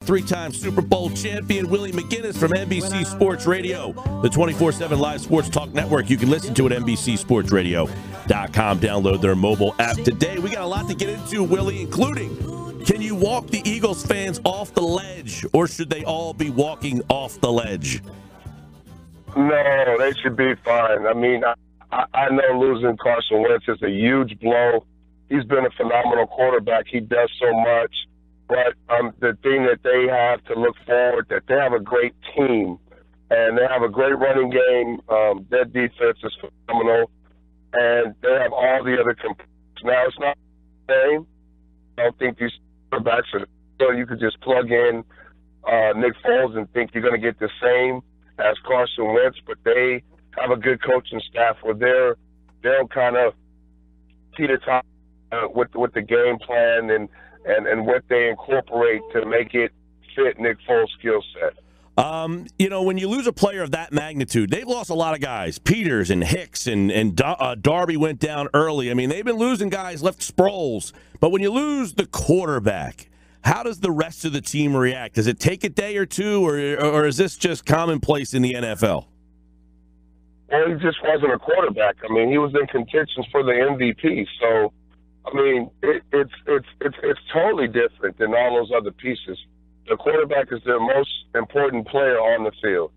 Three-time Super Bowl champion Willie McGinest from NBC Sports Radio, the 24/7 live sports talk network. You can listen to it at NBCSportsRadio.com. Download their mobile app today. We got a lot to get into, Willie, including, can you walk the Eagles fans off the ledge, or should they all be walking off the ledge? No, they should be fine. I mean, I know losing Carson Wentz is a huge blow. He's been a phenomenal quarterback. He does so much. But the thing that they have to look forward, that they have a great team, and they have a great running game. Their defense is phenomenal, and they have all the other components. Now, it's not the same. I don't think these quarterbacks are so you could just plug in Nick Foles and think you're going to get the same as Carson Wentz, but they have a good coaching staff where they'll kind of teeter-tot with the game plan and what they incorporate to make it fit Nick Foles' skill set. When you lose a player of that magnitude, they've lost a lot of guys. Peters and Hicks and Darby went down early. I mean, they've been losing guys, left Sproles. But when you lose the quarterback, how does the rest of the team react? Does it take a day or two, or is this just commonplace in the NFL? Well, he just wasn't a quarterback. I mean, he was in contention for the MVP. So, I mean, it's totally different than all those other pieces. The quarterback is their most important player on the field,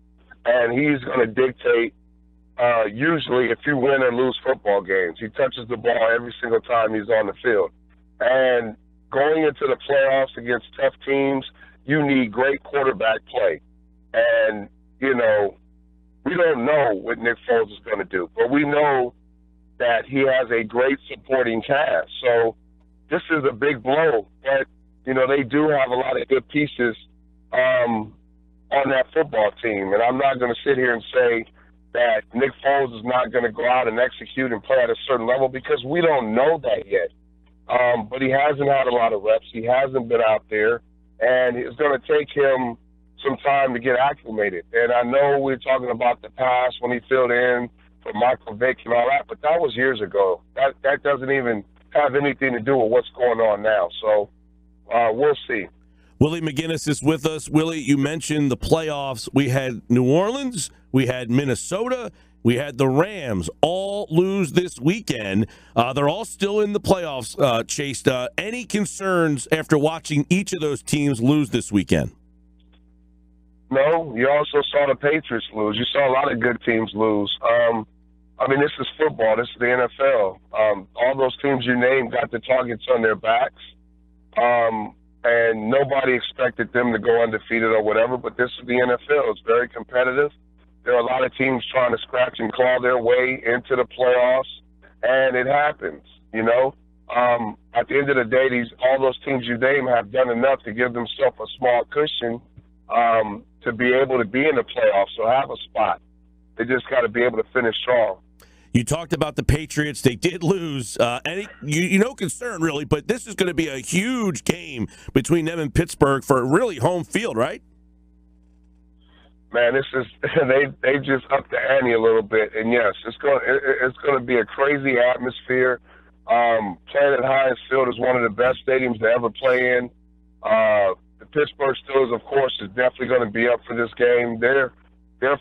and he's going to dictate usually if you win or lose football games. He touches the ball every single time he's on the field. And going into the playoffs against tough teams, you need great quarterback play. And, we don't know what Nick Foles is going to do, but we know that he has a great supporting cast. So this is a big blow, but, they do have a lot of good pieces on that football team. And I'm not going to sit here and say that Nick Foles is not going to go out and execute and play at a certain level because we don't know that yet. But he hasn't had a lot of reps. He hasn't been out there, and it's going to take him some time to get acclimated. And I know we're talking about the past when he filled in for Michael Vick and all that, but that was years ago. That doesn't even have anything to do with what's going on now. So we'll see. Willie McGinest is with us. Willie, you mentioned the playoffs. We had New Orleans, we had Minnesota, we had the Rams all lose this weekend. They're all still in the playoffs, Chase. Any concerns after watching each of those teams lose this weekend? No, you also saw the Patriots lose. You saw a lot of good teams lose. This is football. This is the NFL. All those teams you named got the targets on their backs. And nobody expected them to go undefeated or whatever, but this is the NFL. It's very competitive. There are a lot of teams trying to scratch and claw their way into the playoffs, and it happens, At the end of the day, all those teams you name have done enough to give themselves a small cushion to be able to be in the playoffs or have a spot. They just got to be able to finish strong. You talked about the Patriots. They did lose. No concern, really, but this is going to be a huge game between them and Pittsburgh for really home field, right? Man, they just upped the ante a little bit, and yes, it's going to be a crazy atmosphere. Playing at Heinz Field is one of the best stadiums to ever play in. The Pittsburgh Steelers, of course, is definitely going to be up for this game. They're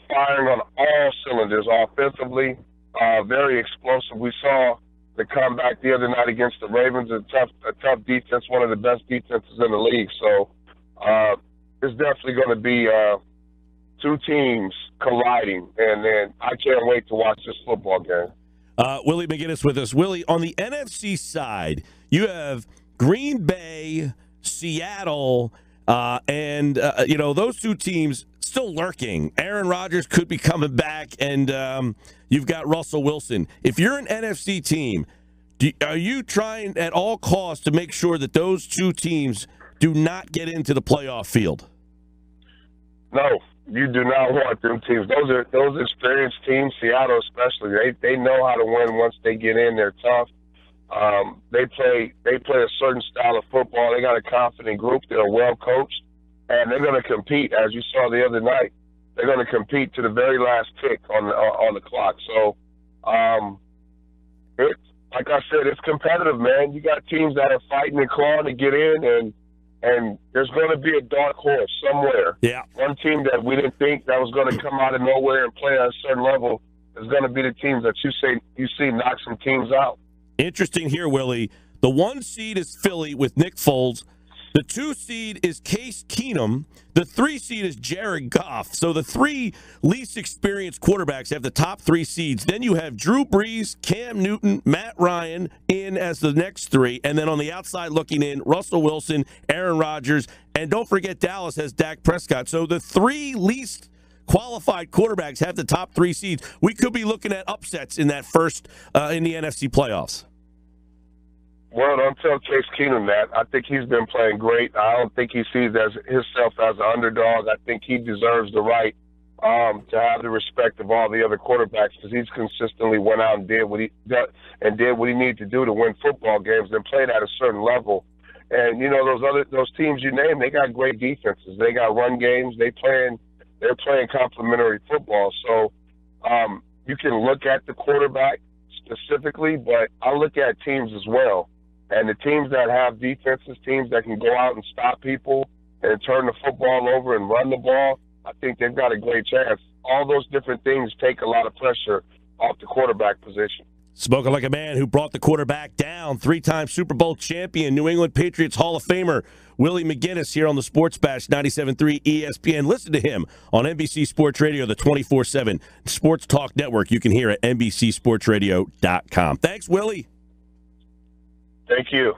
firing on all cylinders offensively. Very explosive. We saw the comeback the other night against the Ravens, a tough defense, one of the best defenses in the league. So it's definitely going to be two teams colliding, and I can't wait to watch this football game. Willie McGinest with us. Willie, on the NFC side, you have Green Bay, Seattle, and those two teams still lurking. Aaron Rodgers could be coming back, and you've got Russell Wilson. If you're an NFC team, are you trying at all costs to make sure that those two teams do not get into the playoff field? No, you do not want them teams. Those experienced teams, Seattle especially, they know how to win once they get in. They're tough. They play a certain style of football. They got a confident group. They're well coached, and they're going to compete. As you saw the other night, they're going to compete to the very last tick on the clock. So, like I said, it's competitive, man. You got teams that are fighting and clawing to get in, and And there's going to be a dark horse somewhere. Yeah. One team that we didn't think that was going to come out of nowhere and play at a certain level is going to be the teams that you see knock some teams out. Interesting here, Willie. The 1 seed is Philly with Nick Foles. The 2 seed is Case Keenum. The 3 seed is Jared Goff. So the 3 least experienced quarterbacks have the top 3 seeds. Then you have Drew Brees, Cam Newton, Matt Ryan in as the next 3. And then on the outside looking in, Russell Wilson, Aaron Rodgers, and don't forget Dallas has Dak Prescott. So the 3 least qualified quarterbacks have the top 3 seeds. We could be looking at upsets in that first in the NFC playoffs. Well, don't tell Case Keenum that. I think he's been playing great. I don't think he sees himself as an underdog. I think he deserves the right to have the respect of all the other quarterbacks because he's consistently went out and did what he needed to do to win football games and played at a certain level. And you know those teams you name, they got great defenses. They got run games. They're playing complementary football. So you can look at the quarterback specifically, but I look at teams as well. And the teams that have defenses, teams that can go out and stop people and turn the football over and run the ball, I think they've got a great chance. All those different things take a lot of pressure off the quarterback position. Spoken like a man who brought the quarterback down, 3-time Super Bowl champion, New England Patriots Hall of Famer, Willie McGinest here on the Sports Bash 97.3 ESPN. Listen to him on NBC Sports Radio, the 24/7 Sports Talk Network. You can hear at NBCSportsRadio.com. Thanks, Willie. Thank you.